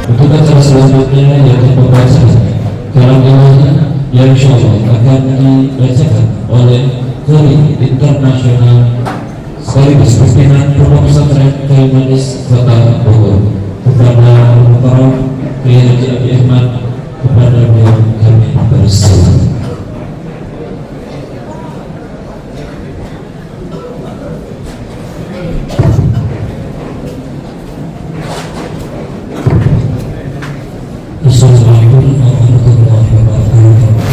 Untuk acara selanjutnya yaitu pembahasan kalamnya yang insyaallah akan dibacakan oleh Kori Internasional sekaligus pimpinan Pondok Pesantren Kayu Manis Kota Bogor. Kepada Muhtaram Kiai Haji Abi Ahmad, kepada beliau kami bersilakan. Assalamualaikum warahmatullahi wabarakatuh.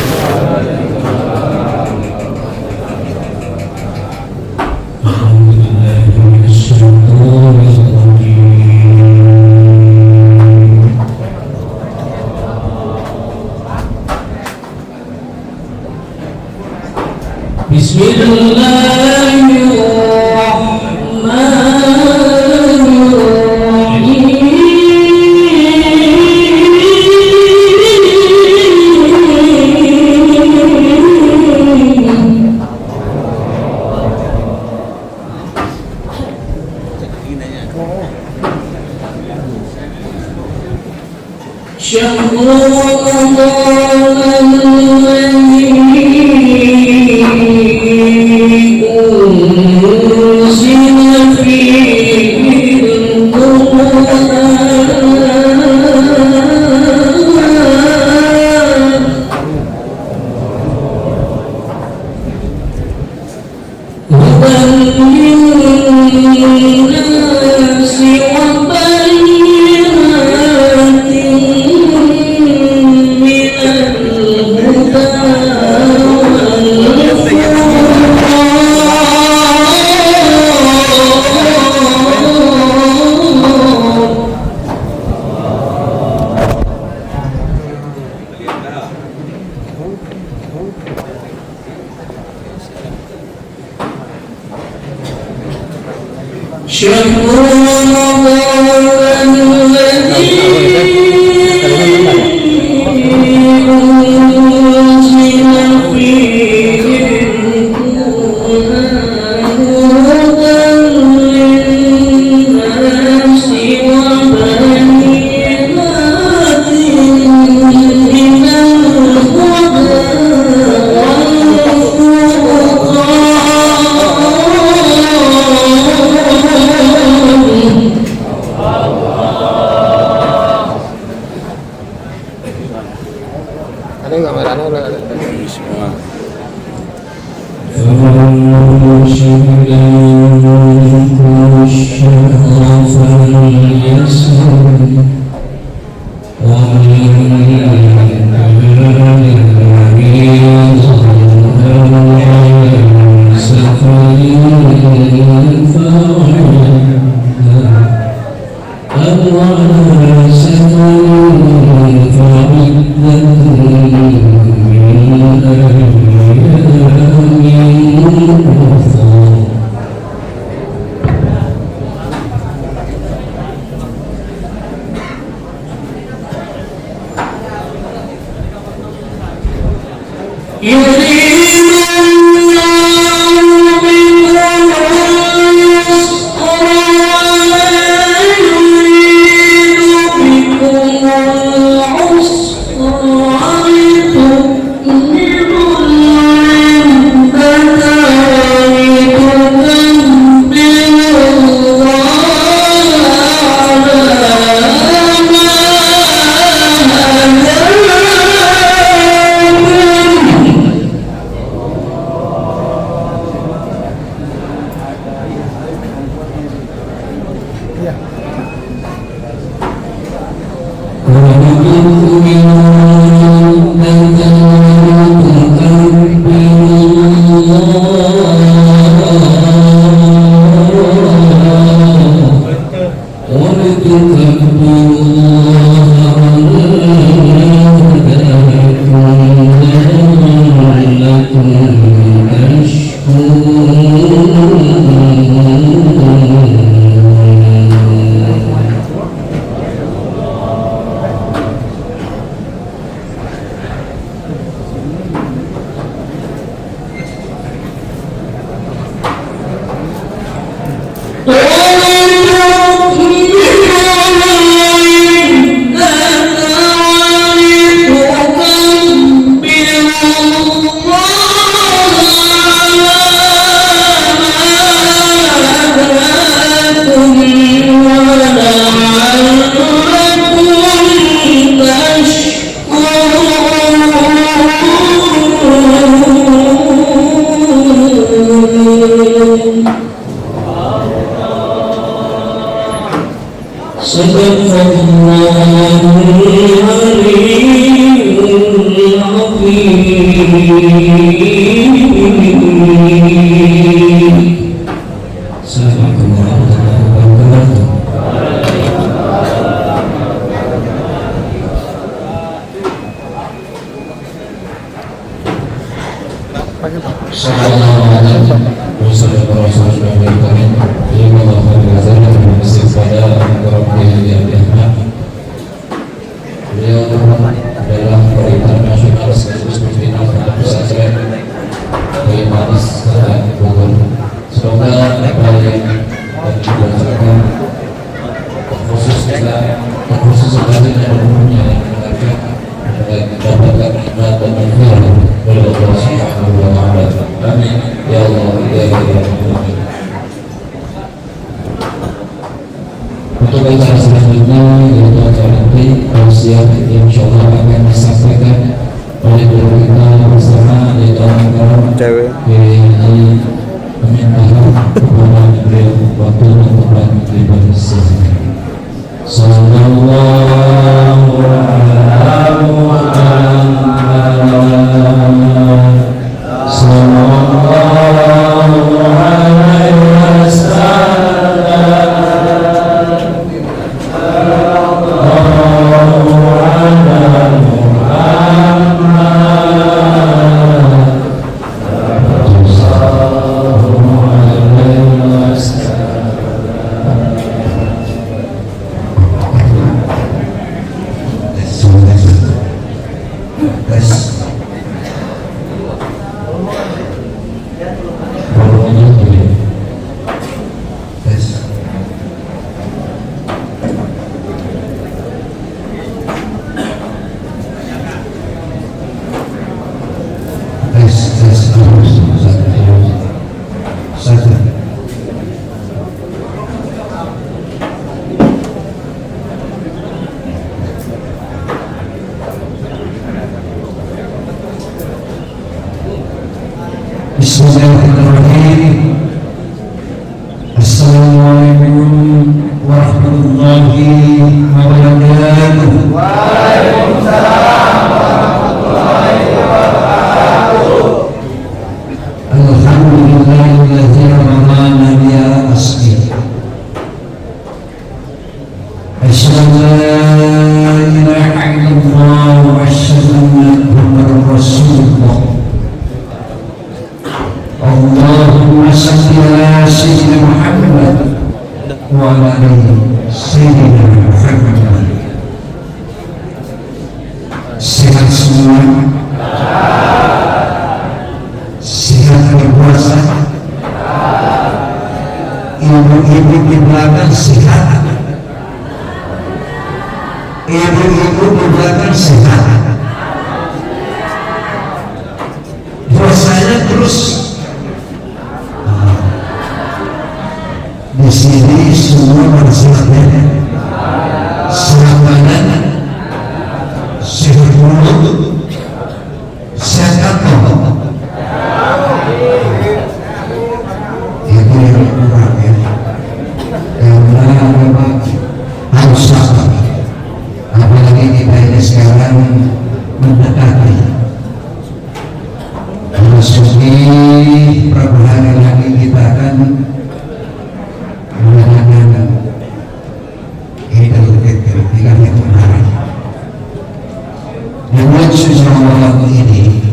Assalamualaikum warahmatullahi wabarakatuh. Beliau adalah Perintah Nasional sekaligus pimpinan pesantren Kiai Manis Bogor. Semoga apa yang dilakukan khusus sekali dan umumnya yang mendengarkan mendapatkan nikmat dan manfaat oleh Allah Subhanahu wa Ta'ala. Amin ya Allah ya Rabbal. Untuk acara selanjutnya yaitu acara nanti tausiah yang insyaallah akan disampaikan oleh guru kita bersama yaitu Al-Mukarram Kiai Amin Tahir kepada beliau waktu dan tempat dipersilakan. Sallallahu alaihi wasallam. Sallallahu alaihi wasallam. Bismillahirrahmanirrahim. Assalamualaikum warahmatullahi wabarakatuh. Waalaikumsalam warahmatullahi wabarakatuh. Alhamdulillahilladzi ramadana biya asli. Asyhadu an la ilaha illallah wa asyhadu anna Muhammadar Rasulullah. Allahumma salli ala sayyidina Muhammad wa ala ali sayyidina Muhammad. Sehat semua, sehat berpuasa, ibu-ibu di belakang sehat, ibu-ibu di belakang sehat, puasanya terus. Di sini semua manusianya sehat badan, sehat mulut, sehat kantong. Itu yang kurang ya. Karena memang harus sabar. Apalagi kita ini sekarang mendekati memasuki beberapa hari lagi kita akan mengadakan Idul Fitri 30 hari. Di bulan suci Ramadan ini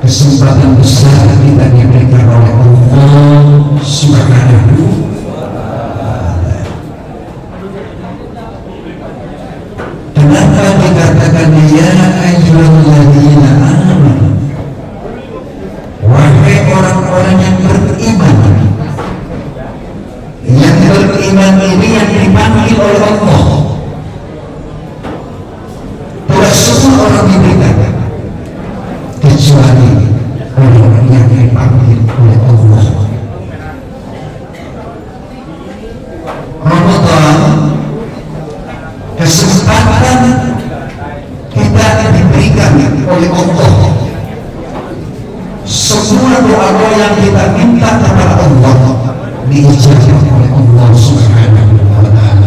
kesempatan besar kita diberikan oleh Allah Subhanahu wa Ta'ala. Kenapa dikatakan ya ayyuhalladzina amanu, wahai orang-orang yang beriman? Yang beriman ini yang dipanggil oleh Allah. Tidak semua orang diberikan, kecuali orang yang dipanggil oleh Allah. Ramadan, kesempatan kita diberikan oleh Allah. Semua doa yang kita minta kepada Allah diijabah oleh Allah Subhanahu wa Ta'ala.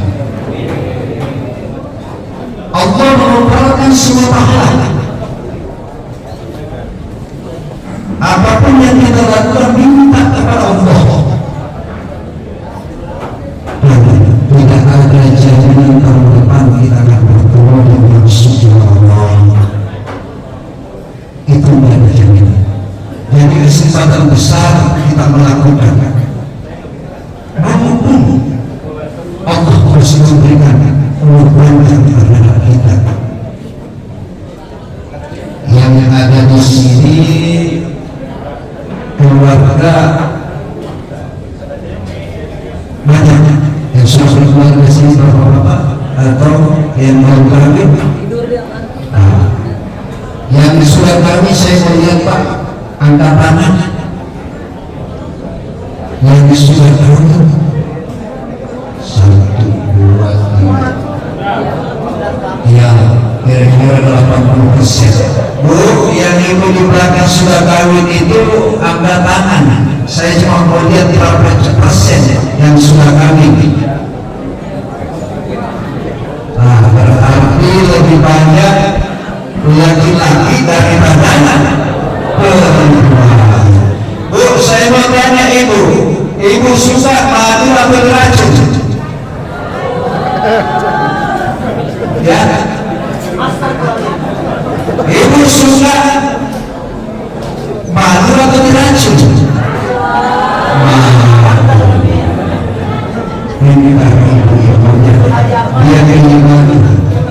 sini bapak-bapak atau yang mau kawin? Nah, yang sudah kawin saya mau lihat Pak, angkat tangan. Yang sudah kawin 1, 2, 3. Ya, kira-kira 80%. Bu, yang ibu di belakang sudah kawin itu angkat tangan. Saya cuma mau lihat berapa persen yang sudah kawin. Nah, berarti lebih banyak laki-laki daripada perempuan. Bu, saya mau tanya ibu suka madu atau beracun? Ya, ibu suka madu atau beracun? Ini dia pilih madu.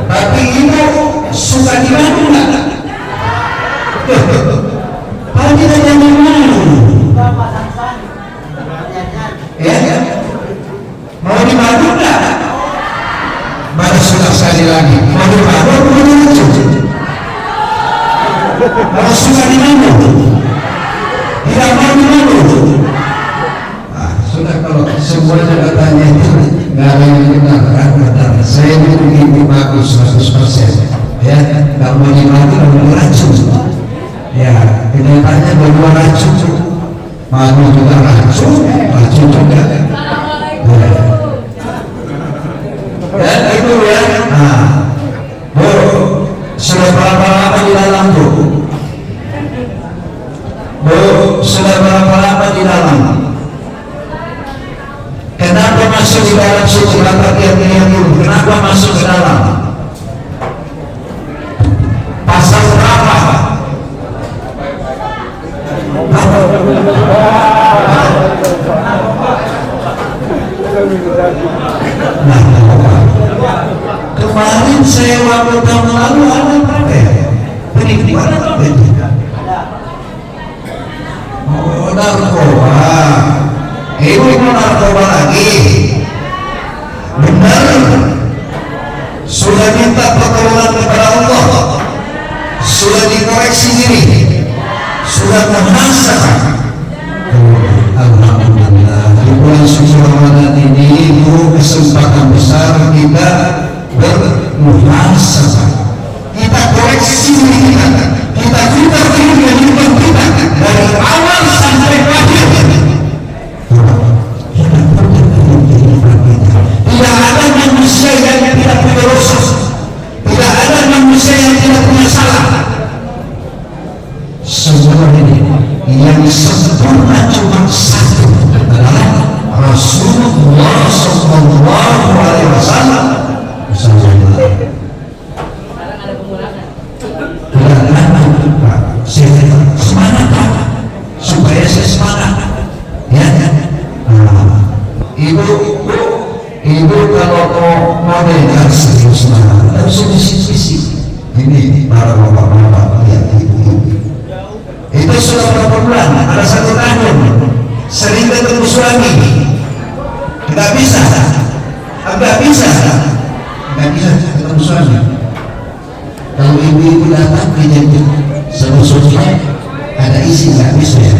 Tapi ibu suka di madu nggak? Kalau tidak jangan madu. Ya, mau di madu nggak? Baru sudah sekali lagi. Mau di madu atau mau di madu? Kalau suka di madu, tidak mau di madu. Sudah, kalau semuanya katanya itu nggak ada yang benar kan? Saya itu bagus 100%. Ya, nggak mau dimati, nggak mau diracun. Ya, kenyataannya berdua racun. Madu juga racun juga. Ya, itu ya. Nah, Bu, sudah berapa lama di dalam Bu? Bu, sudah berapa lama di dalam? Kenapa masuk di dalam situ? Kenapa masuk ke dalam? Pasal berapa? Nah, kemarin saya waktu tahun lalu ada berapa ya? Penipuan atau tidak? Oh, narkoba. Ibu mau narkoba lagi? Benar? Sudah minta pertolongan kepada Allah, sudah dikoreksi diri, sudah muhasabah. Alhamdulillah, di bulan suci Ramadan ini itu kesempatan besar kita bermuhasabah. Kita koreksi diri kita putar diri kehidupan kita dari awal sampai akhir. Tidak ada manusia yang tidak punya dosa, tidak ada manusia yang tidak punya salah. Semua ini yang sempurna cuma satu, adalah Rasulullah Sallallahu Alaihi Wasallam. Semangat supaya saya semangat, ya. Ibu kalau mau dengar serius harus diskusi. Ini para bapak-bapak lihat ibu. Itu sudah berapa bulan? Ada 1 tahun. Sering ketemu suami. Nggak bisa ketemu suami. Kalau ibu datang ke sama suaminya ada isi, nggak bisa ya?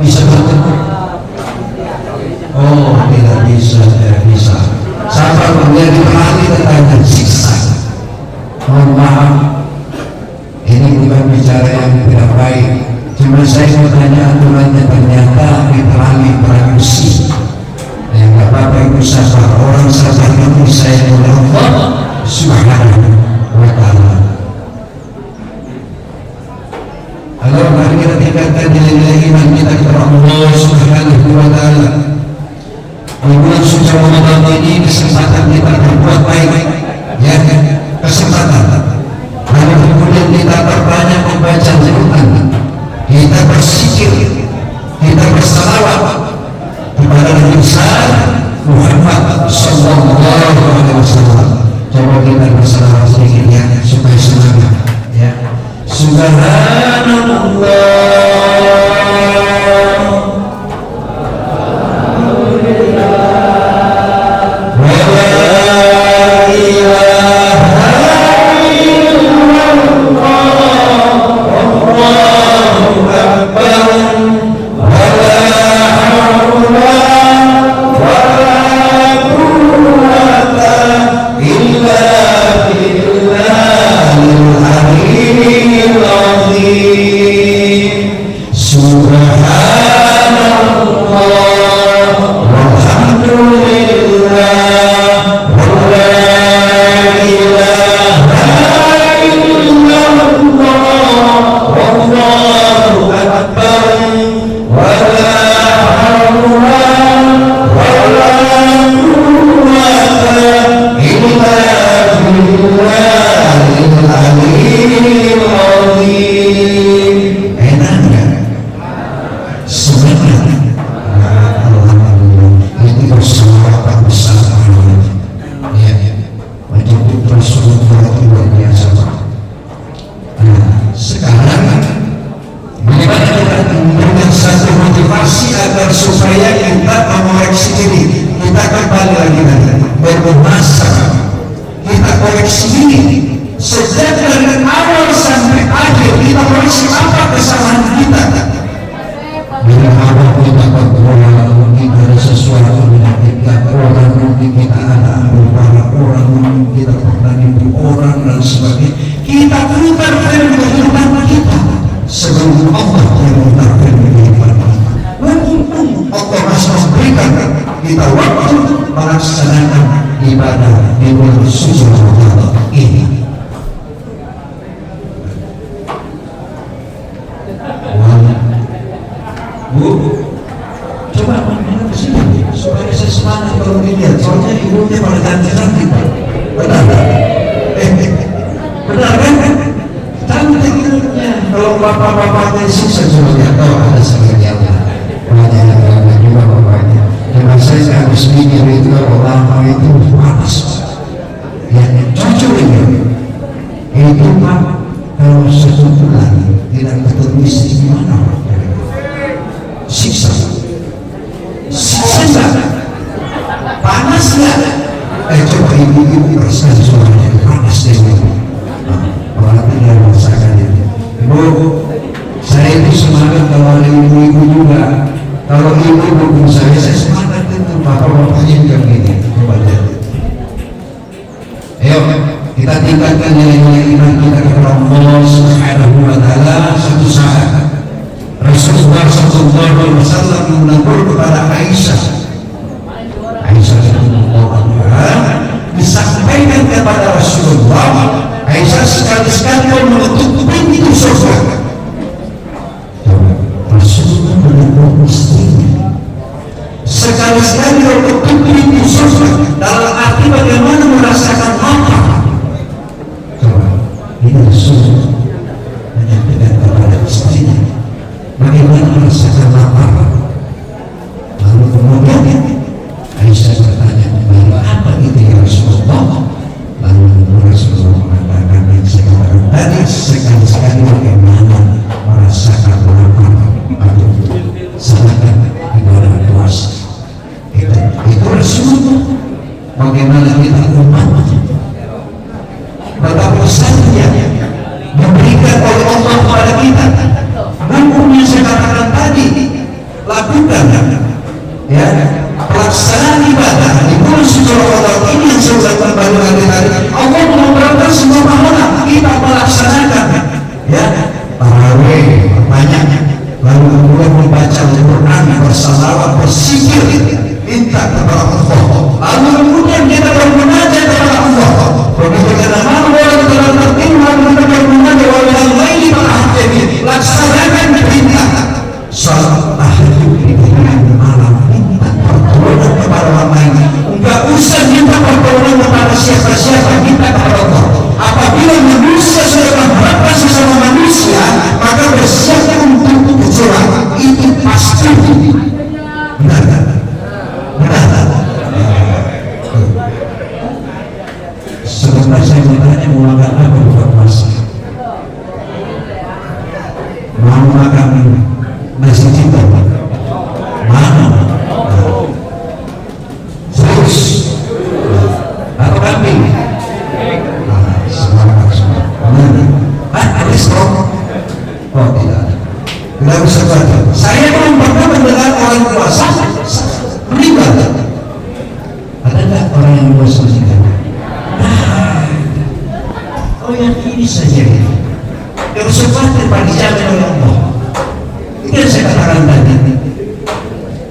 Bisa bertemu. Oh, tidak bisa. Sampai menjadi perhati tentang siksa. Mohon maaf, ini bukan bicara yang tidak baik. Cuma saya mau tanya aturannya, ternyata diperangi perang besi. Ya nggak apa-apa, itu sabar. Orang sabar itu saya oleh Allah Subhanahu wa Ta'ala. Halo, mari kita tingkatkan nilai-nilai iman kita kepada Allah Subhanahu wa Ta'ala. Di bulan suci Ramadan ini kesempatan kita berbuat baik, ya, kesempatan. Lalu kemudian kita perbanyak membaca Al-Quran, kita bersikir, kita bersalawat kepada Nabi Muhammad Sallallahu Alaihi Wasallam. Coba kita bersalawat sedikit ya, supaya semangat, ya. Subhanallah. bila Allah kita berdoa mungkin ada sesuatu menyakitkan orang, mungkin kita ada beberapa orang, mungkin kita pernah nipu orang dan sebagainya. Kita putar kehidupan kita sebelum Allah yang putar kehidupan kita. Mumpung Allah masih memberikan kita waktu melaksanakan ibadah di bulan suci Ramadan ini. Bu, coba mengingat ke sini supaya saya semangat kalau dilihat. Soalnya ibunya pada cantik-cantik, benar? Benar kan? Cantik ibunya. Kalau bapak-bapaknya sih saya sudah lihat, oh ada sekalian lah. Banyak juga bapaknya. Dengan saya habis mikir itu orang itu panas. Yang cocok itu Pak, kalau satu bulan tidak ketemu istri gimana? Siksa panas nggak? Coba ibu-ibu persen suaranya panas deh orang tidak merasakan itu. Ibu, saya itu semangat kalau ada ibu-ibu juga. Kalau ibu dukung saya semangat itu. Bapak-bapaknya juga begini. Coba lihat. Ayo kita tingkatkan nilai-nilai iman kita kepada Allah Subhanahu wa Ta'ala. Suatu saat Rasulullah SAW menegur kepada Aisyah disampaikan kepada Rasulullah, Aisyah sekali-sekali kau menutup pintu surga. Rasulullah menegur istrinya, sekali-sekali kau menutup pintu surga, dalam arti bagaimana merasakan lapar. Ini Rasulullah menyampaikan kepada istrinya bagaimana merasakan lapar. Lalu kemudian Aisyah bertanya kembali, apa itu ya Rasulullah? Lalu Rasulullah mengatakan yang saya katakan tadi, sekali-sekali bagaimana merasakan lapar atau sedangkan ibadah puasa. Itu Rasulullah. Bagaimana kita umat betapa besarnya memberikan oleh Allah kepada kita. Namun yang saya katakan tadi, lakukan ya pelaksanaan ibadah di bulan suci Ramadan ini yang saya ucapkan pada hari tadi. Allah memberikan semua pahala kita melaksanakan ya tarawih banyak, lalu kemudian membaca Al-Quran, bersalawat, bersikir, minta kepada Allah, lalu kemudian kita bermunajat kepada Allah. Begitu kita malam boleh kita tertidur, lalu kita bermunajat wa minal laili fatahajjad, laksanakan perintah salat tahajud di malam, minta pertolongan kepada orang lain. Enggak usah minta pertolongan kepada siapa-siapa, minta kepada Allah. Apabila manusia sudah mengharapkan sesama manusia, maka bersiap untuk kecurangan. Itu pasti benar. Sebentar saya bertanya, mau makan apa buka puasa? Mau makan nasi cincang? Mana? Serius? Atau kambing? Semangat semua. Ada stok? Oh tidak ada. Tidak bisa baca. Saya belum pernah mendengar orang puasa meninggal. Ada nggak orang yang puasa meninggal? Oh yang ini saja yang sesuatu pada dijamin oleh Allah. Itu yang saya katakan tadi.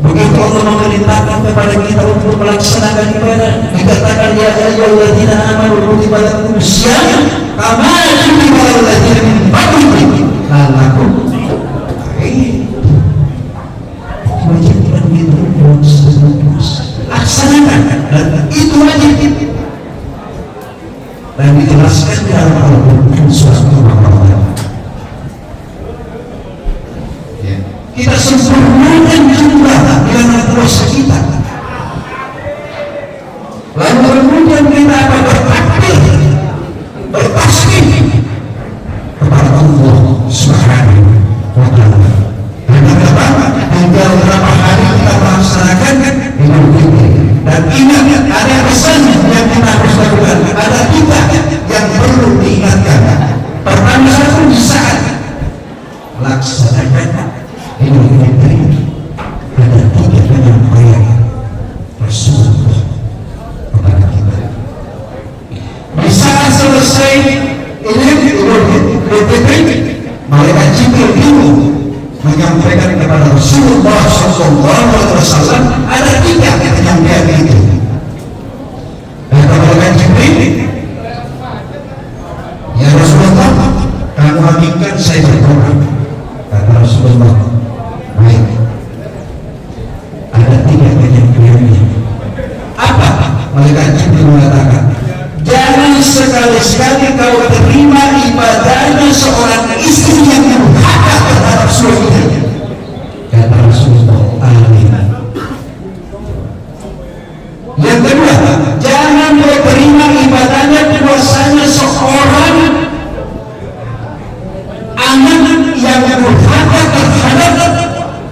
Begitu Allah memerintahkan kepada kita untuk melaksanakan ibadah, dikatakan ya ayyuhalladzina amanu kutiba alaikumus syiyam kama kutiba alal ladzina min qablikum la'allakum wajibkan itu laksanakan, dan itu wajib. Dan dijelaskan di dalam Al-Quran surat Al-Baqarah. Kita sempurnakan jumlah dengan puasa kita. Lalu kemudian kita akan bertakbir, bertasbih kepada Allah Subhanahu wa Ta'ala. Tinggal berapa hari kita melaksanakan Idul Fitri. Dan ingat, ada pesan yang kita harus lakukan. Ada kita yang perlu diingatkan. Pertama satu di saat melaksanakan Idul Fitri Rasulullah SAW ada 3 penyampaian itu. Kata malaikat Jibril, ya Rasulullah, kamu hakikat saya berdoa. Kata Rasulullah, baik. Ada 3 penyampaiannya. Apa? Malaikat Jibril mengatakan, jangan sekali-sekali kau terima ibadahnya seorang istri yang durhaka terhadap suaminya. Kata Rasulullah, amin. Yang kedua, jangan kau terima ibadahnya puasanya seorang anak yang durhaka terhadap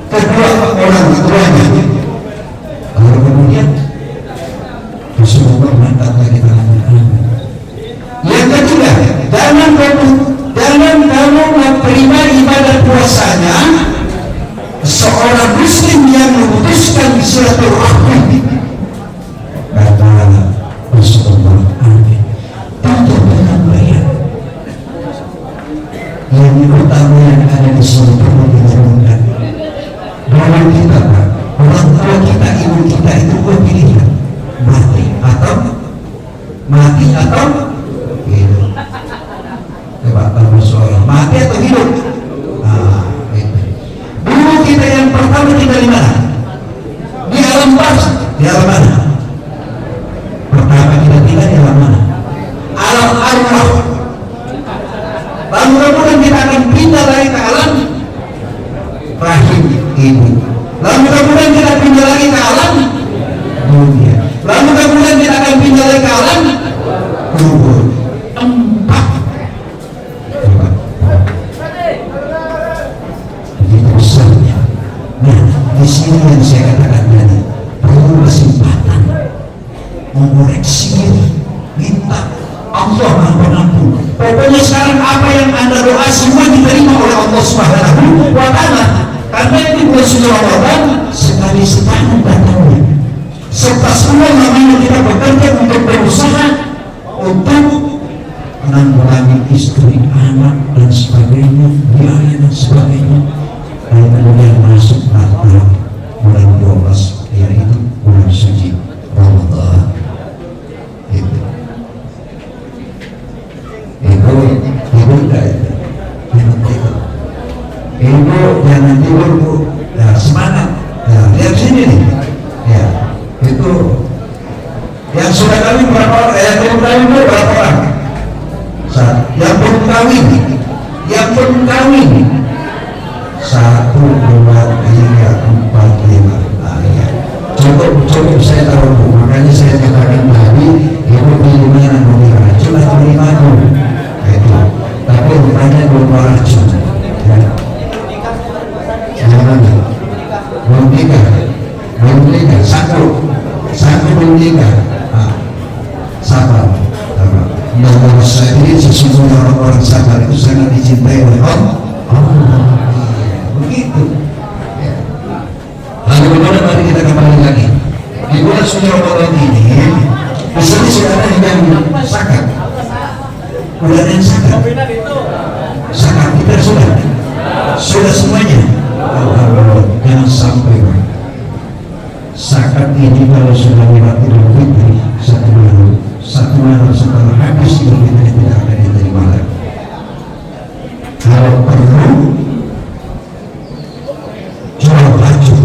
kedua orang tuanya. Lalu kemudian Rasulullah mengangkat lagi tangan. Yang ketiga, jangan kamu menerima ibadah puasanya seorang muslim yang memutuskan silaturahmi. Kata Rasulullah, amin. Tentu dengan bayar. Yang utama yang ada di sini perlu direnungkan. Bahwa kita, orang tua kita, ibu kita itu pilihan mati atau hidup. Coba tahu soal mati atau hidup. Itu. Dulu kita yang pertama tinggal di mana? Di alam barzakh. Di alam mana? Pertama kita tinggal di alam mana? Alam arwah. Lalu kemudian kita akan pindah lagi ke alam rahim ibu. Lalu kemudian kita pindah lagi ke alam dunia. Lalu kemudian kita akan pindah lagi ke alam kubur. 4. Begitu besarnya. Nah, di sini yang saya katakan tadi, perlu kesempatan mengoreksi diri, minta Allah ampun. Pokoknya sekarang apa yang Anda doa semua diterima oleh Allah Subhanahu wa Ta'ala. Karena ini bulan suci Ramadan, sekali setahun datangnya. Serta semua namanya kita bekerja untuk berusaha untuk menanggulangi istri, anak dan sebagainya, biaya dan sebagainya. Dan kemudian masuk Natal bulan 12, yaitu bulan suci Ramadan. Itu enggak itu. Ibu jangan tidur, Bu. Ya, semangat. Ya, lihat sini nih. Ya. Itu yang sudah kawin berapa orang? Yang belum kawin berapa orang? Yang belum kawin 1, 2, 3, 4, 5. Ya. Cukup saya tahu, makanya saya katakan tadi ibu pilih mana mau diracun atau dimadu. Itu. Tapi rupanya belum racun. Ya. Jangan belum nikah, satu belum nikah. Sabar. Bahwa saya ini sesungguhnya orang-orang sabar itu sangat dicintai oleh Allah. Begitu. Ya. Lalu bagaimana mari kita kembali lagi di bulan suci Ramadan ini. Di sini sudah ada yang zakat. Bulan yang zakat kita sudah semuanya. Alhamdulillah, jangan sampai zakat ini kalau sudah lewat Idul Fitri satu malam setelah habis Idul Fitri tidak akan diterima lagi. Kalau perlu jual baju,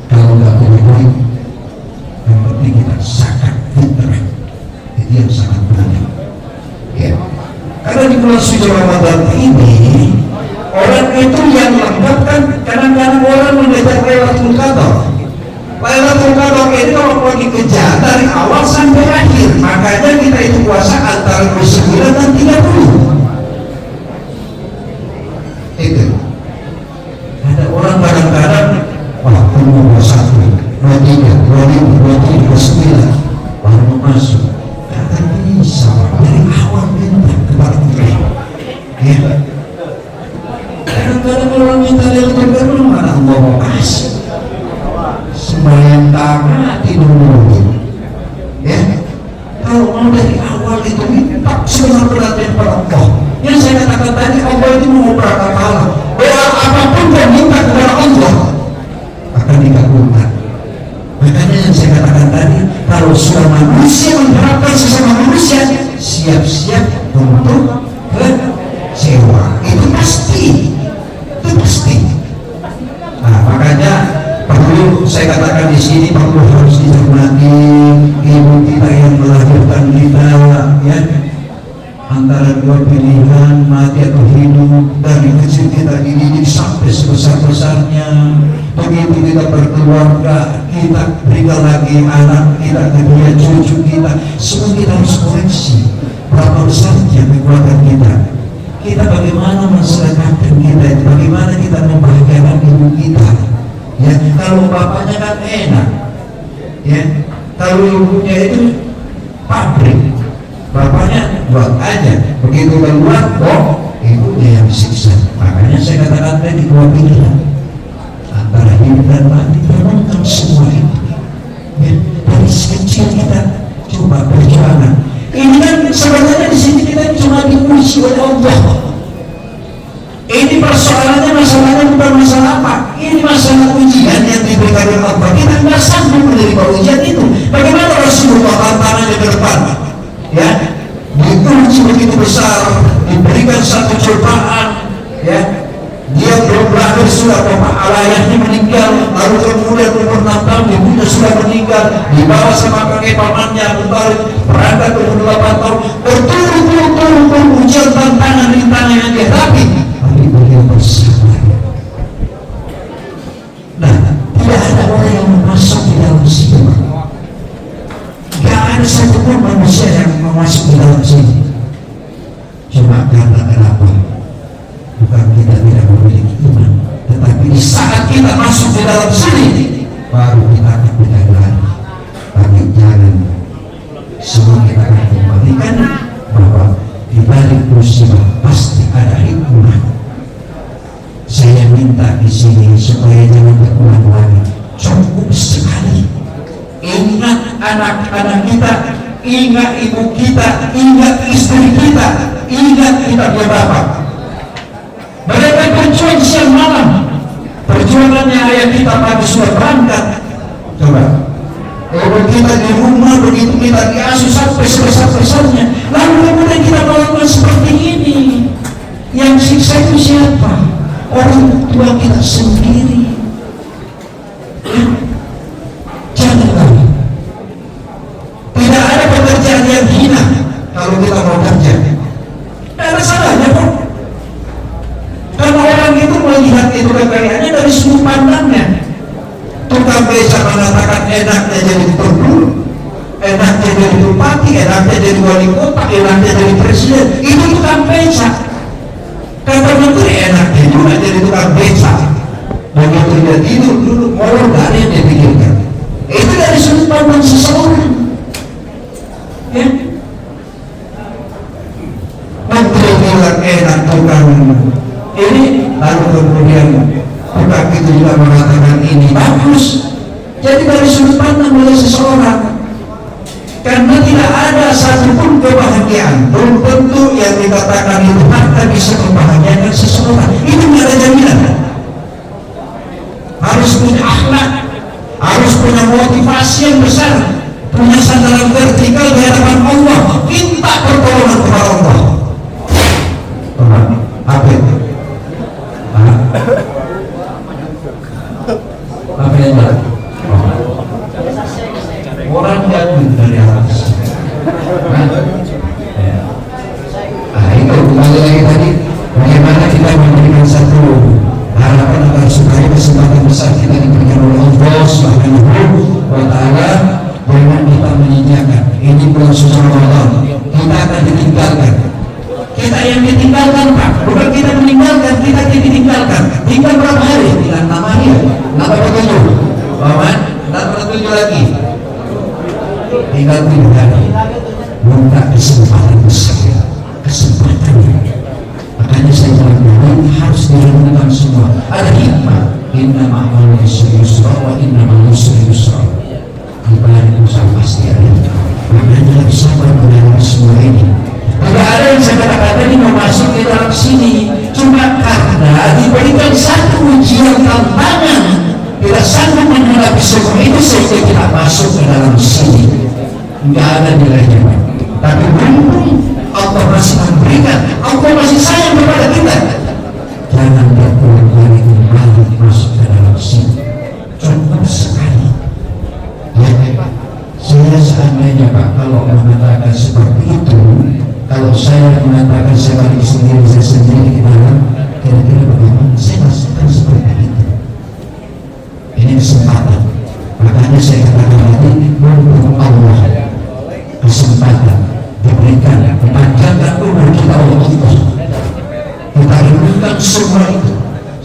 kalau nggak punya duit, yang penting kita zakat fitrah. Itu yang sangat penting. Ya. Karena di bulan suci Ramadan ini orang itu yang lengkap kan, kadang-kadang orang mengejar Lailatul Qadar. Lailatul Qadar ini kalau pergi kejar dari awal sampai akhir, makanya kita itu puasa antara 29 dan 30. Itu. Ada orang kadang-kadang, wah, tunggu 21, 23, 25, 27, 29 baru masuk. Kata bisa dari awal minta kepada kita. Ya. Kadang-kadang orang minta Lailatul Qadar mana Allah mau kasih. Sembahyang taati dulu. Ya. Kalau mau dari awal itu minta semua perhatian pada Allah. Yang saya katakan tadi, Allah itu mau berkata doa apapun dan minta kepada Allah. saya katakan di sini perlu harus dicermati ibu kita yang melahirkan kita, ya, antara dua pilihan mati atau hidup. Dari kecil kita dididik sampai sebesar-besarnya. Begitu kita berkeluarga, kita berikan lagi anak kita, kedua cucu kita, semua kita harus koreksi. Berapa besarnya kekuatan kita? Kita bagaimana mensedekahkan kita itu? Bagaimana kita membahagiakan ibu kita? Ya, kalau bapaknya kan enak, ya, kalau ibunya itu pabrik, bapaknya buat aja, begitu keluar, ibunya yang disiksa. Makanya saya katakan tadi dua pilihan antara hidup dan mati. Renungkan semua ini, ya, dari kecil kita coba perjuangan. Ini kan sebenarnya di sini kita cuma diuji oleh Allah. Ini persoalannya, masalahnya bukan masalah apa. Ini masalah ujian yang diberikan oleh Allah. Kita nggak sanggup menerima ujian itu. Bagaimana Rasulullah tantangannya ke depan? Ya, diuji begitu besar, diberikan satu cobaan, ya. Dia belum berakhir sudah bapak ayahnya meninggal, lalu kemudian umur 6 tahun ibunya sudah meninggal, dibawa sama kakek pamannya Abu Thalib, berangkat umur 8 tahun, berturut-turut ujian tantangan rintangan yang dihadapi, tapi beliau bersabar. Nah, tidak ada orang yang masuk di dalam sini. Tidak ada satupun manusia yang masuk di dalam sini. Cuma karena kenapa? Bukan kita tidak memiliki iman, tetapi di saat kita masuk di dalam sini, baru kita akan belajar. Tapi jangan semua kita akan kembalikan bahwa di balik musibah pasti ada hikmah. Saya minta di sini supaya jangan terulang lagi. Cukup sekali. Ingat anak-anak kita, ingat ibu kita, ingat istri kita, ingat kita punya bapak. Mereka berjuang siang malam. Perjuangannya ayah kita pagi sudah berangkat. Coba, kalau kita di rumah begitu kita diasuh sampai sebesar-besarnya, lalu kemudian kita melakukan seperti ini. Yang siksa itu siapa? Orang tua kita sendiri. Jangan lagi. Tidak ada pekerjaan yang hina kalau kita mau kerja. Tidak ada salahnya kok. Karena orang itu melihat itu kekayaannya dari sudut pandangnya. Tukang beca mengatakan enaknya jadi gubernur, enaknya jadi bupati, enaknya jadi wali kota, enaknya jadi presiden. Itu tukang beca. Kata menteri enaknya juga jadi tukang beca. Begitu dia tidur dulu, molor gak ada yang dia pikirkan. Itu dari sudut pandang seseorang. Ya. Menteri bilang enak tukang ini, lalu kemudian tukang itu juga mengatakan ini bagus. Jadi dari sudut pandang oleh seseorang, karena tidak ada satupun kebahagiaan, belum tentu yang dikatakan itu harta bisa membahagiakan seseorang. Itu tidak ada jaminan. Harus punya akhlak, harus punya motivasi yang besar, punya sandaran vertikal di hadapan Allah, minta pertolongan kepada Allah. Apa itu? Apa yang lagi? Orang jatuh dari atas. Itu kembali lagi tadi, bagaimana kita memberikan satu harapan agar supaya kesempatan besar kita diberikan oleh Allah Subhanahu wa Ta'ala. Jangan kita menyanyiakan ini bulan suci Ramadan, kita akan ditinggalkan. Kita yang ditinggalkan Pak, bukan kita meninggalkan, kita ditinggalkan. Tinggal berapa hari? Tinggal 6 hari. Apa betul? Paman, tambah 7 lagi. Tinggal 7 hari. Minta kesempatan besar, kesempatan. Makanya saya bilang harus direnungkan semua. Ada hikmah. Inna ma'al yusra wa inna ma'al yusra. Ibarat usaha pasti ada. Makanya harus sabar menghadapi semua ini. Tidak ada yang saya katakan tadi mau masuk ke dalam sini cuma karena diberikan satu ujian tantangan, tidak sanggup menghadapi semua itu sehingga tidak masuk ke dalam sini. Tidak ada nilainya. Tapi beruntung Allah masih memberikan, Allah masih sayang kepada kita. Jangan berpulang lagi kembali masuk ke dalam sini. Cukup sekali. seandainya Pak, kalau mengatakan seperti itu, kalau saya mengatakan saya balik sendiri, saya sendiri di dalam, kira-kira bagaimana? Saya masukkan seperti itu. Ini kesempatan. Makanya saya katakan tadi, mumpung Allah kesempatan diberikan, panjangkan umur kita oleh Allah. Kita renungkan semua itu.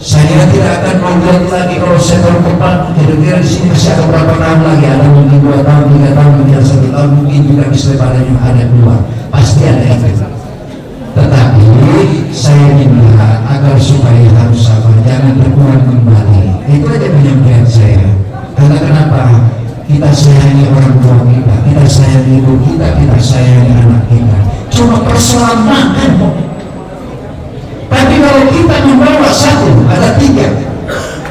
Saya tidak akan melihat lagi kalau saya tahun depan kira-kira di sini masih ada berapa tahun lagi, ada mungkin 2 tahun, 3 tahun, mungkin 1 tahun, mungkin juga bisa pada yang ada 2, pasti ada itu. Tetapi saya minta agar supaya harus sabar, jangan berkurang kembali. Itu aja penyampaian saya. Karena kenapa? Kita sayangi orang tua kita, kita sayangi ibu kita, kita sayangi anak kita. Cuma persoalan makan kok. Tapi kalau kita membawa satu, ada 3.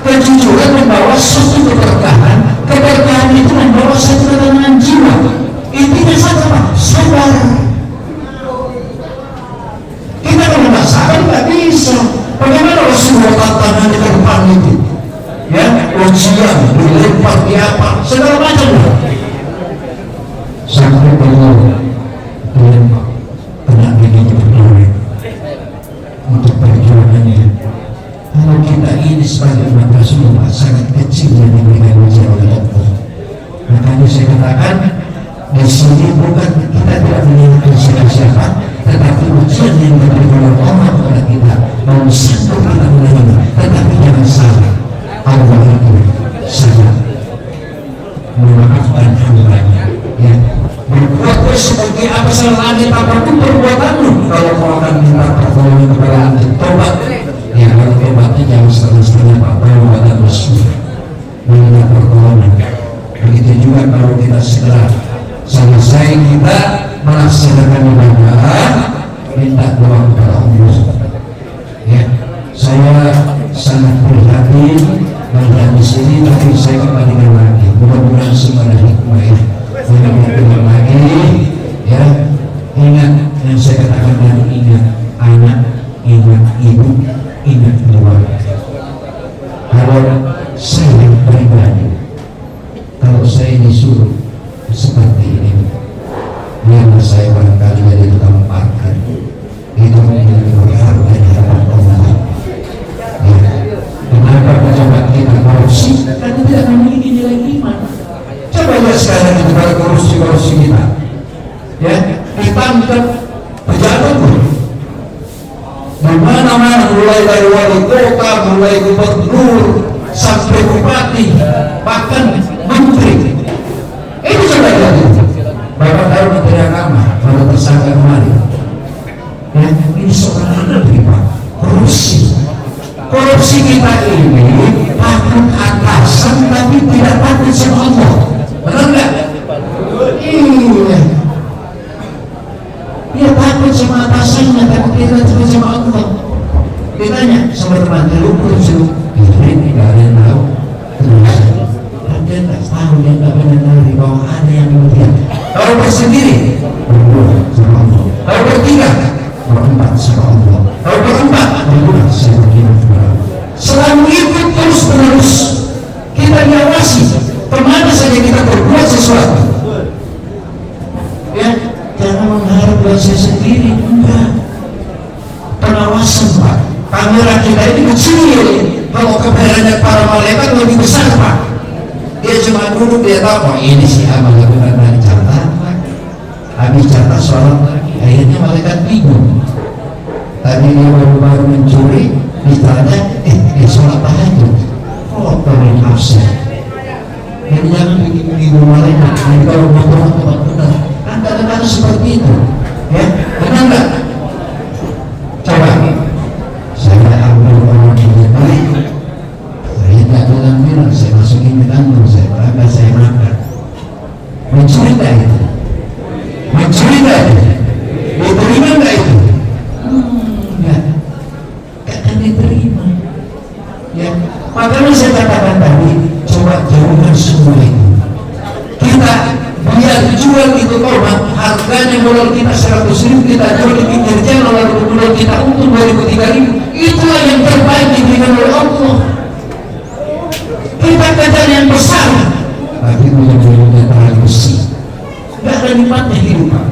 Kejujuran membawa satu keberkahan, keberkahan itu membawa satu ketenangan jiwa. Intinya satu Pak, sabar. Kita kalau nggak sabar nggak bisa. Bagaimana kalau semua tantangan di depan itu? Ya, ujian, dilempar di apa, segala macam. Sampai belum dilempar, kena begini berdua. Untuk perjuangannya, kalau kita ini sebagai umat Rasulullah sangat kecil yang diberikan ujian oleh Allah. Makanya saya katakan di sini bukan kita tidak mengingatkan siapa-siapa, tetapi ujian yang diberikan oleh Allah kepada kita mau sanggup kita menerima. Tetapi jangan salah, Allah itu sangat memaafkan hambanya. Ya, berbuat seperti apa salah anda, apapun perbuatanmu. Kalau kau akan minta pertolongan kepada anda, tobat. Ya, kalau tobatnya jangan setengah-setengah Pak, perbuatan Rasul minta pertolongan. Begitu juga kalau kita segera selesai kita melaksanakan ibadah, minta doa kepada Allah. Ya, saya sangat prihatin melihat di sini, tapi saya kembalikan lagi. Mudah-mudahan semua ada hikmah ya. Mudah-mudahan lagi ya. Ingat yang saya katakan tadi, ingat anak, ingat ibu, ingat keluarga. Kalau saya pribadi, kalau saya disuruh seperti ini, biarlah saya barangkali jadi tukang parkir, itu menjadi berharga di hadapan Allah. Ya. Kenapa pejabat kita korupsi? Karena tidak memiliki nilai iman. Coba lihat sekarang itu pada korupsi kita. Ya, ditangkap pejabat pun. Di mana-mana, mulai dari wali kota, mulai gubernur, sampai bupati, bahkan menteri. Ini coba lihat itu. Bapak tahu Menteri Agama baru tersangka kemarin. Ya, ini seorang menteri Pak, korupsi. Korupsi kita ini takut atasan tapi tidak takut sama Allah. Benar nggak? Iya. Dia takut sama atasannya tapi tidak takut sama Allah. Ditanya sama teman, lu korupsi? Ini nggak ada yang tahu. Terus dia nggak tahu, dia nggak pernah tahu di bawah ada yang melihat. Kalau bersendiri, berdua sama Allah. Kalau bertiga, berempat sama Allah. Kalau berempat, berdua sama Allah. Selalu ikut terus menerus, kita diawasi kemana saja kita berbuat sesuatu. Ya, jangan mengharap buat saya sendiri, enggak. Pengawasan Pak, kamera kita ini kecil. Kalau kameranya para malaikat lebih besar Pak. Dia cuma duduk, dia tahu, oh ini si Amal lakukan dari catat Pak. Habis catat sholat lagi, akhirnya malaikat bingung. Tadi dia baru mencuri, ditanya, sholat tahajud, kotorin absen. Jadi jangan bikin bingung malaikat. Jadi kalau motor benar, kan kadang-kadang seperti itu. Ya, benar nggak? Coba, saya ambil orang yang baik, saya tidak bilang, saya masukin ke kantong, saya berangkat, saya makan. Mencuri nggak itu? Mencuri nggak itu? Diterima nggak itu? Enggak, kan diterima. Ya, makanya saya katakan tadi, coba jauhkan semua itu. Kita biar jual itu korban, harganya modal kita 100.000, kita jual di pinggir jalan, lalu modal kita untung 2.000-3.000. Itulah yang terbaik diberikan oleh Allah. Kita kejar yang besar, tapi menjadi terlalu besi. ada nikmatnya hidup, Pak.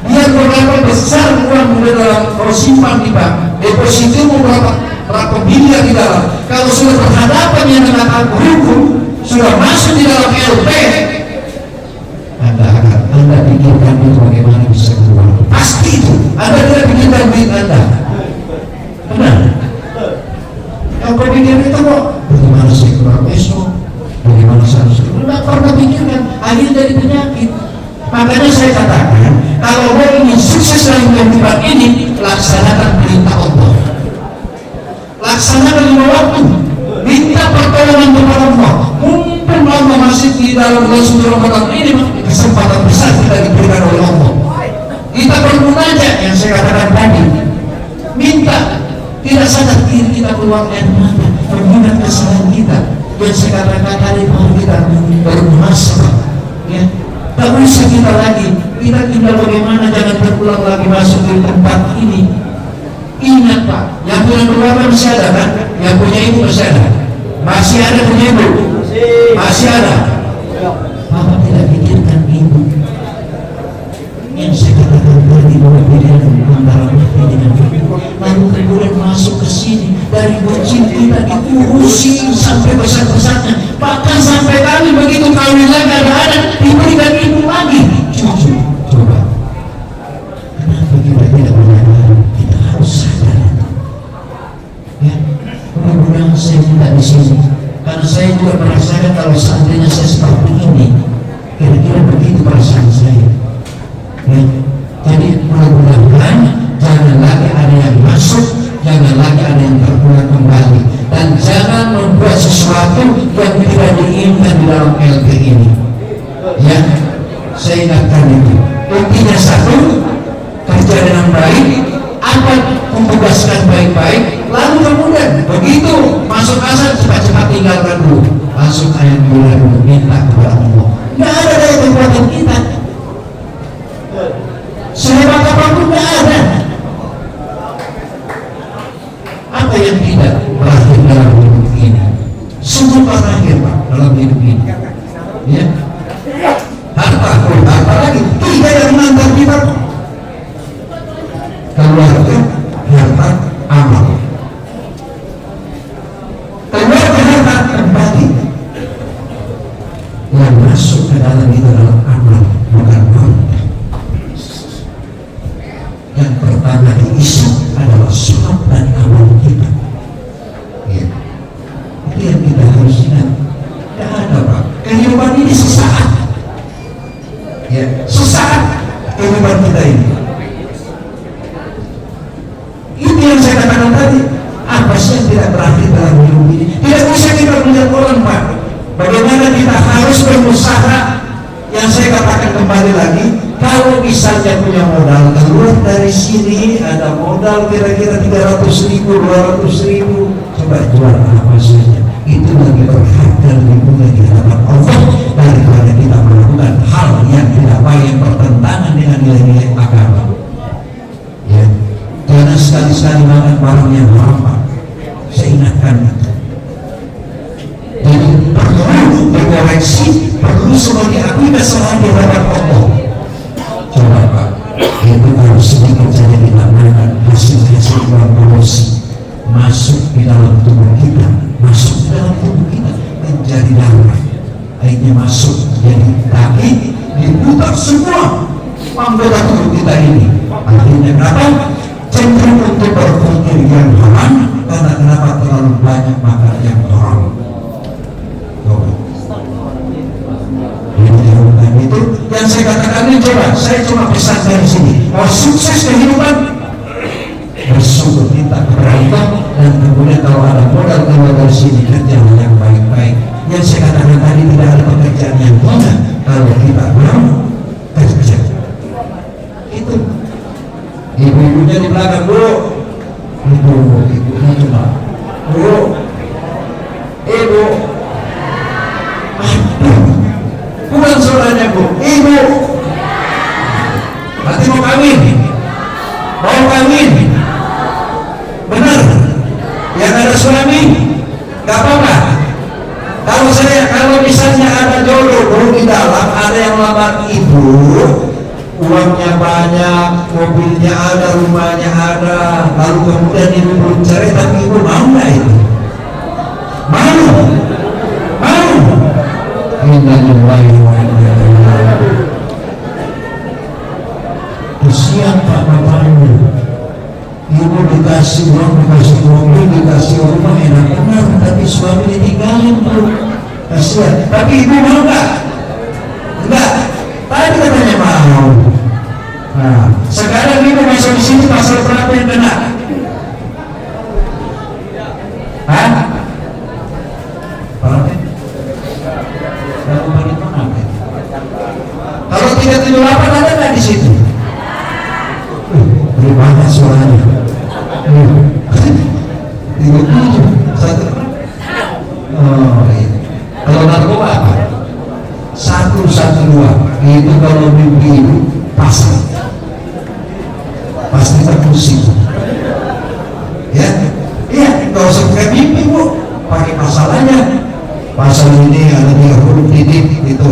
Biar berapa besar uang di dalam kau simpan di bank, depositomu berapa miliar di dalam, kalau sudah berhadapan dengan hukum, sudah masuk di dalam LP, Anda pikirkan itu bagaimana bisa keluar. Pasti itu. Anda tidak pikirkan duit Anda. Benar. Yang kau pikir itu kok, bagaimana saya keluar besok, bagaimana saya harus keluar. Tidak pernah pikirkan, akhir dari penyakit. Makanya saya katakan, kalau mau ingin sukses dalam kehidupan ini, laksanakan perintah Allah. Laksanakan 5 waktu. Minta pertolongan kepada Allah. Mumpung Allah masih di dalam bulan Ramadan ini, kesempatan besar kita diberikan oleh Allah. Kita bermunajat yang saya katakan tadi. Minta. Tidak sadar diri kita keluar air mata, mengingat kesalahan kita. Yang saya katakan tadi bahwa kita bermuhasabah. Ya. Tak usah kita lagi, kita tinggal bagaimana jangan terulang lagi masuk di tempat ini. Ingat Pak, yang punya keluarga masih ada kan? Yang punya ibu masih ada? Masih ada punya ibu? Masih ada. Bapak tidak pikirkan ibu. Yang saya katakan tadi bahwa pilihan antara mati dengan hidup, lalu kemudian masuk ke sini dari bocil kita diurusi sampai besar-besarnya, bahkan sampai kami begitu kawin lagi ada diberikan ibu lagi cucu. Coba kenapa kita tidak menyadari? Kita harus sadar ya. Mudah-mudahan saya minta di sini karena saya juga merasakan kalau seandainya saya seperti ini, kira-kira begitu perasaan saya ya. Jadi mudah-mudahan jangan lagi ada yang masuk, jangan lagi ada yang terpulang kembali, dan jangan membuat sesuatu yang tidak diinginkan di dalam LP ini ya. Saya ingatkan itu intinya satu, kerja dengan baik, apa memtugaskan baik-baik, lalu kemudian begitu masuk asal cepat-cepat tinggalkan dulu, masuk ayat mulai dulu, minta kepada Allah. Tidak ada daya kekuatan kita sehebat apapun, tidak ada. Apa yang tidak berakhir dalam hidup ini, semua berakhir Pak dalam hidup ini ya. Harta lagi tidak yang menantar kita, keluarga, harta, amal. Keluarga, harta kembali yang masuk ke dalam itu adalah amal, bukan harta. Yang pertama diisi adalah sholat dan amal kita ya. Itu yang kita harus ingat. Tidak ada Pak, kehidupan ini sesaat ya, sesaat kehidupan kita ini. Itu yang saya katakan tadi, apa sih yang tidak berakhir dalam hidup ini. Tidak bisa kita melihat orang Pak, bagaimana kita harus berusaha. Yang saya katakan kembali lagi, kalau misalnya punya modal, keluar dari sini ada modal kira-kira 300.000, 200.000, coba jual apa saja, itu lebih berharga, lebih mulia di hadapan Allah daripada kita melakukan hal yang tidak baik, yang bertentangan dengan nilai-nilai agama ya. Jangan sekali-sekali makan barang yang haram Pak, saya ingatkan itu. Jadi perlu berkoreksi, perlu semua diakui kesalahan di hadapan Allah. Coba Pak, itu harus sedikit saja dilakukan, hasil-hasil uang polusi masuk di dalam tubuh kita, masuk di dalam tubuh kita menjadi darah, akhirnya masuk jadi daging, diputar semua anggota tubuh kita ini. Akhirnya kenapa? Cenderung untuk berpikir yang haram, karena kenapa terlalu banyak makan yang haram. Itu yang saya katakan ini. Coba saya cuma pesan dari sini, mau sukses kehidupan, bersyukur, minta kepada Allah, dan kemudian kalau ada modal keluar dari sini, kerja yang baik-baik. Yang saya katakan tadi, tidak ada pekerjaan yang mudah kalau kita mau kerja. Itu ibu-ibunya di belakang, Bu, ibu-ibunya cuma Bu, ibu, bukan saudaranya Bu, ibu. Berarti mau kawin? Mau kawin? Benar? Yang ada suami? Gak apa-apa. Kalau misalnya ada jodoh di dalam, ada yang melamar ibu, banyak, mobilnya ada, rumahnya ada, lalu kemudian ibu belum cerai, tapi ibu mau nggak itu? Mau? Mau? Innalillahi wa inna ilaihi raji'un. Kesian Pak bapaknya, ibu dikasih uang, dikasih mobil, dikasih rumah, enak benar, tapi suami ditinggalin Bu. Kasihan. Tapi ibu mau nggak? Enggak. Tadi katanya mau. Nah, sekarang ibu masuk di sini pasal berapa yang kena? Hah? Berapa? Kalau 378 ada nggak di situ? Gimana suaranya? 37 satu. Oh iya. Kalau narkoba apa? 112 itu kalau mimpi itu pasal pasti terpusing ya. Iya, kalau suka mimpi Bu pakai pasalannya. Pasal ini ada 3 huruf titik itu.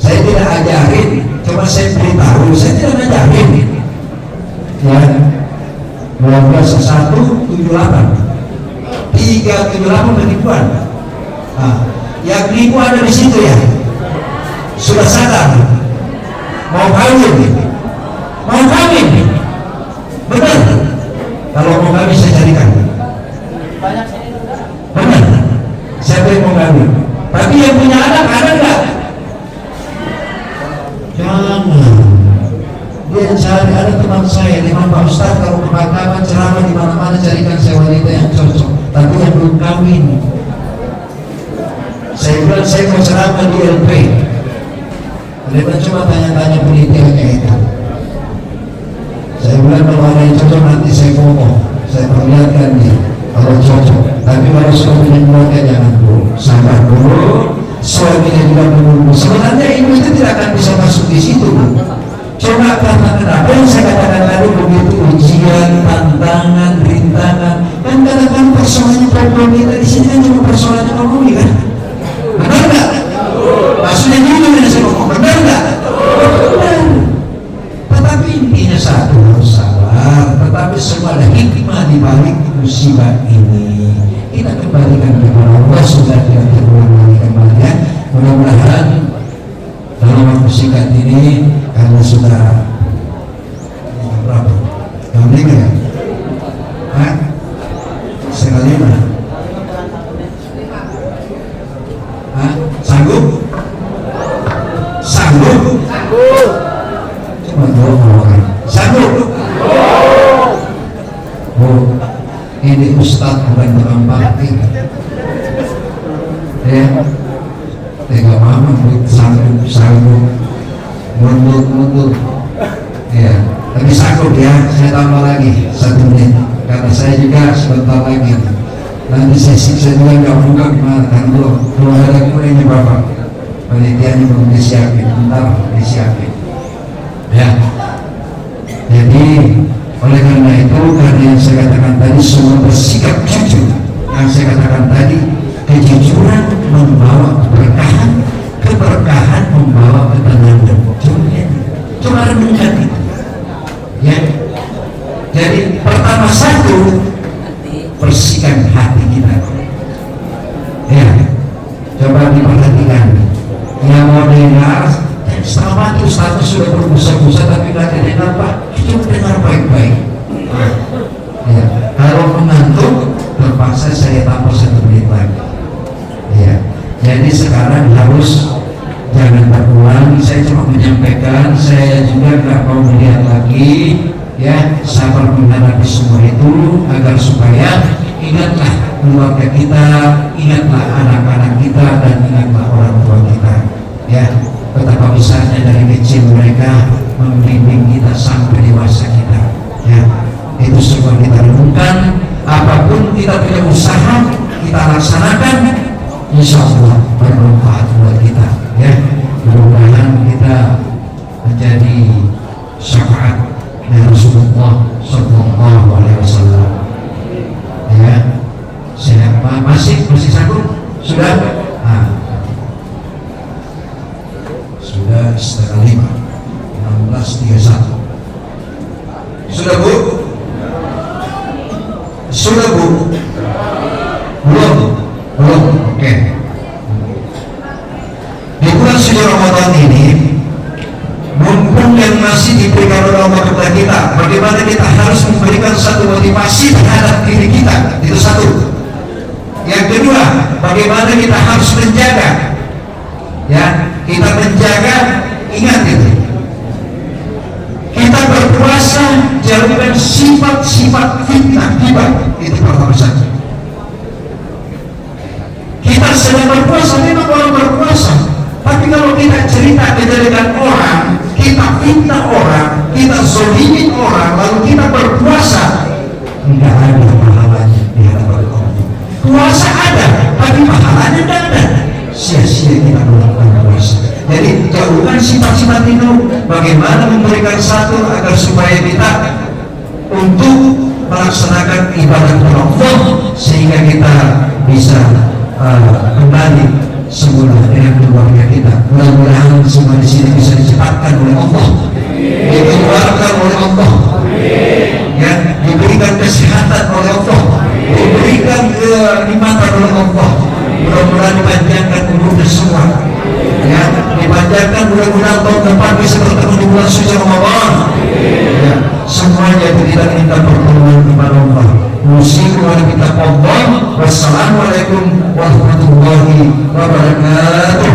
Saya tidak ajarin, cuma saya beritahu, saya tidak ajarin ya. 12.178 378 penipuan. Nah, yang nipu ada di situ ya. Sudah sadar mau kawin, mau kawin, benar? Kalau mau kawin saya carikan, benar? Siapa yang mau kawin? Tapi yang punya anak ada nggak? Jangan. Dia cari, ada teman saya, Imam Pak Ustaz, kalau pemakaman ceramah di mana-mana carikan saya wanita yang cocok, tapi yang belum kawin. Saya bilang saya mau ceramah di LP. Mereka cuma tanya-tanya penelitian kayak itu. Saya bilang kalau ada yang cocok nanti saya ngomong, saya perlihatkan nih kalau cocok. Tapi kalau suaminya keluarga jangan dulu, sabar dulu. Suaminya juga menunggu. Sebenarnya ibu itu tidak akan bisa masuk di situ, Bu. Cuma karena kenapa yang saya katakan tadi begitu ujian, tantangan, rintangan. Kan kadang-kadang persoalannya problem kita di sini kan cuma persoalan ekonomi kan? Benar nggak? Maksudnya gitu yang saya ngomong, benar nggak? Benar. Tetapi intinya satu, harus sabar. Tetapi semua ada hikmah di balik musibah ini. Kita kembalikan kepada Allah, sudah kita kembali ya. Mudah-mudahan dalam waktu singkat ini, karena sudah berapa? Yang meninggal ya? Hah? Setengah 5. Hah? Sanggup? Sanggup? Cuma dua orang. Sanggup? Oh, ini Ustadz bukan tukang parkir. Ya, tega mama sanggup, mundur. Ya, tapi sanggup ya. Saya tambah lagi 1 menit karena saya juga sebentar lagi. Nanti saya juga nggak buka gimana kan belum ada kuenya Bapak. Penelitiannya belum disiapin, bentar disiapin. Ya. Jadi oleh karena itu, karena yang saya katakan tadi semua bersikap jujur. Yang saya katakan tadi, kejujuran membawa keberkahan membawa ketenangan. Cuma renungkan itu. Ya. Jadi pertama satu, bersihkan hati kita. Ya, coba diperhatikan. Yang mau dengar, selama itu status sudah berbusa-busa tapi nggak dengar Pak, coba dengar baik-baik. Ya, kalau mengantuk, terpaksa saya tambah 1 menit lagi. Ya, jadi sekarang harus jangan berulang. Saya cuma menyampaikan, saya juga nggak mau melihat lagi. Ya, sabar menghadapi semua itu agar supaya ingatlah keluarga kita, ingatlah anak-anak kita, dan ingatlah orang tua kita. Ya, betapa besarnya dari kecil mereka membimbing kita sampai dewasa kita. Ya, itu semua kita renungkan. Apapun kita punya usaha, kita laksanakan, insya Allah bermanfaat buat kita. Ya, mudah-mudahan kita menjadi syafaat dari Rasulullah Sallallahu Alaihi Wasallam. Ya, saya masih sanggup? Sudah? Nah, sudah setengah 5, 16.31. Sudah Bu? Sudah Bu? Belum? Belum, oke. Di bulan suci Ramadan ini, mumpung yang masih diberikan oleh Allah kepada kita, bagaimana kita harus memberikan satu motivasi terhadap diri kita. Itu satu. Yang kedua, bagaimana kita harus menjaga, ya, kita menjaga, ingat itu, kita berpuasa jauhkan sifat-sifat fitnah tiba. Itu pertama saja. Kita sedang berpuasa, memang orang berpuasa, tapi kalau kita cerita kejelekan orang, kita fitnah orang, kita zolimin orang, lalu kita berpuasa, tidak ada pahalanya di hadapan Allah. Puasa ada, tapi pahalanya tidak ada. Sia-sia kita melakukan puasa. Jadi jauhkan sifat-sifat itu. Bagaimana memberikan satu agar supaya kita untuk melaksanakan ibadah Allah, sehingga kita bisa kembali semula dengan keluarga kita. Mudah-mudahan semua di sini bisa dicepatkan oleh Allah, dikeluarkan oleh Allah, ya, diberikan kesehatan oleh Allah, diberikan kenikmatan oleh Allah. Mudah-mudahan dipanjangkan umurnya semua, ya, dipanjangkan. Mudah-mudahan tahun depan bisa bertemu di bulan suci Ramadan, ya. Semuanya kita minta pertolongan kepada Allah. Musiku wa kita Allah. Wassalamualaikum warahmatullahi wabarakatuh.